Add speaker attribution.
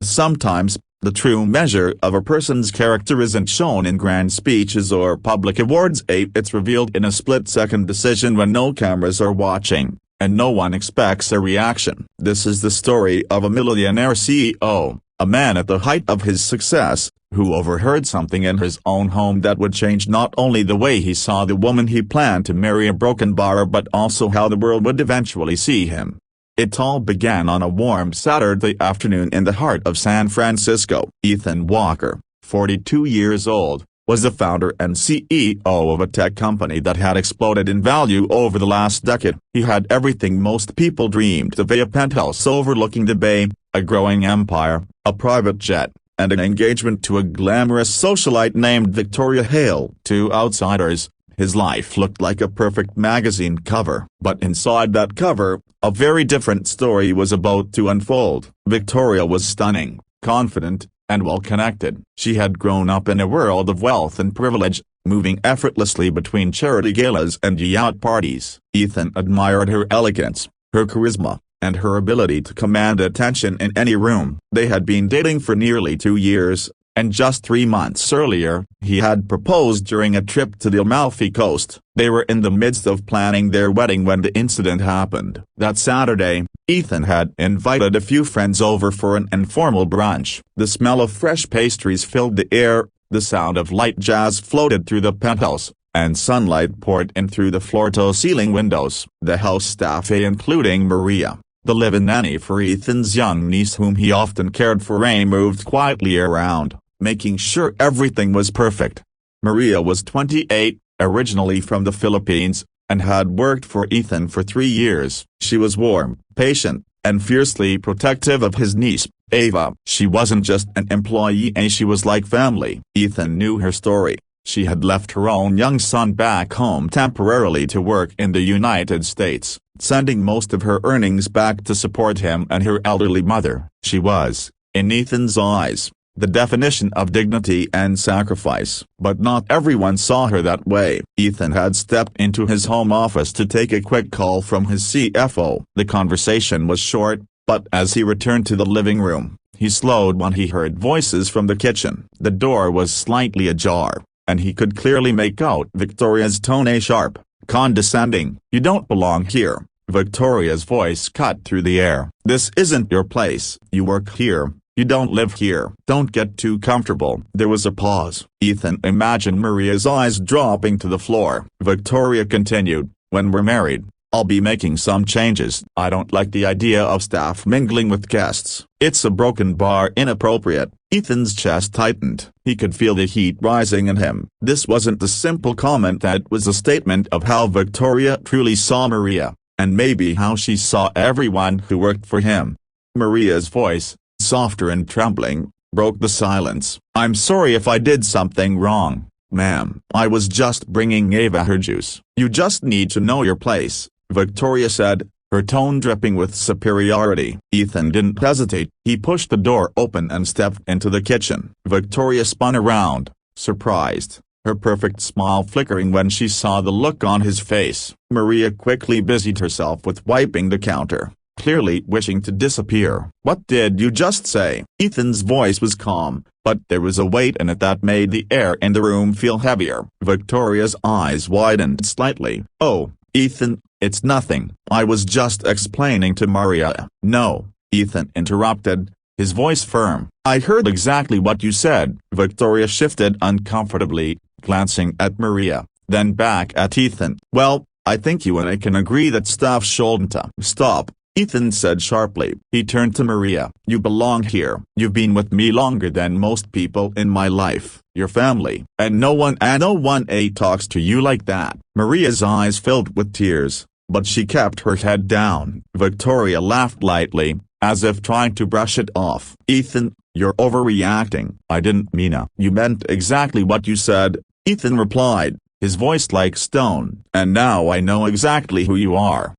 Speaker 1: Sometimes, the true measure of a person's character isn't shown in grand speeches or public awards. It's revealed in a split-second decision when no cameras are watching, and no one expects a reaction. This is the story of a millionaire CEO, a man at the height of his success, who overheard something in his own home that would change not only the way he saw the woman he planned to marry, a broken bar, but also how the world would eventually see him. It all began on a warm Saturday afternoon in the heart of San Francisco. Ethan Walker, 42 years old, was the founder and CEO of a tech company that had exploded in value over the last decade. He had everything most people dreamed of: a penthouse overlooking the bay, a growing empire, a private jet, and an engagement to a glamorous socialite named Victoria Hale. To outsiders, his life looked like a perfect magazine cover. But inside that cover, a very different story was about to unfold. Victoria was stunning, confident, and well-connected. She had grown up in a world of wealth and privilege, moving effortlessly between charity galas and yacht parties. Ethan admired her elegance, her charisma, and her ability to command attention in any room. They had been dating for nearly 2 years, and just 3 months earlier, he had proposed during a trip to the Amalfi Coast. They were in the midst of planning their wedding when the incident happened. That Saturday, Ethan had invited a few friends over for an informal brunch. The smell of fresh pastries filled the air, the sound of light jazz floated through the penthouse, and sunlight poured in through the floor-to-ceiling windows. The house staff, including Maria, the live-in nanny for Ethan's young niece whom he often cared for, moved quietly around, making sure everything was perfect. Maria was 28, originally from the Philippines, and had worked for Ethan for 3 years. She was warm, patient, and fiercely protective of his niece, Ava. She wasn't just an employee, she was like family. Ethan knew her story. She had left her own young son back home temporarily to work in the United States, sending most of her earnings back to support him and her elderly mother. She was, in Ethan's eyes, the definition of dignity and sacrifice. But not everyone saw her that way. Ethan had stepped into his home office to take a quick call from his CFO. The conversation was short, but as he returned to the living room, he slowed when he heard voices from the kitchen. The door was slightly ajar, and he could clearly make out Victoria's tone, sharp, condescending. "You don't belong here." Victoria's voice cut through the air. "This isn't your place. You work here. You don't live here. Don't get too comfortable." There was a pause. Ethan imagined Maria's eyes dropping to the floor. Victoria continued, "When we're married, I'll be making some changes. I don't like the idea of staff mingling with guests. It's a broken bar, inappropriate." Ethan's chest tightened. He could feel the heat rising in him. This wasn't a simple comment, it was a statement of how Victoria truly saw Maria, and maybe how she saw everyone who worked for him. Maria's voice, softer and trembling, broke the silence. "I'm sorry if I did something wrong, ma'am. I was just bringing Ava her juice." "You just need to know your place," Victoria said, her tone dripping with superiority. Ethan didn't hesitate. He pushed the door open and stepped into the kitchen. Victoria spun around, surprised, her perfect smile flickering when she saw the look on his face. Maria quickly busied herself with wiping the counter, clearly wishing to disappear. "What did you just say?" Ethan's voice was calm, but there was a weight in it that made the air in the room feel heavier. Victoria's eyes widened slightly. "Oh, Ethan, it's nothing. I was just explaining to Maria." "No," Ethan interrupted, his voice firm. "I heard exactly what you said." Victoria shifted uncomfortably, glancing at Maria, then back at Ethan. "Well, I think you and I can agree that staff shouldn't." "Stop," Ethan said sharply. He turned to Maria. "You belong here. You've been with me longer than most people in my life, your family, and no one talks to you like that." Maria's eyes filled with tears, but she kept her head down. Victoria laughed lightly, as if trying to brush it off. "Ethan, you're overreacting." "I didn't mean it." "You meant exactly what you said," Ethan replied, his voice like stone. "And now I know exactly who you are.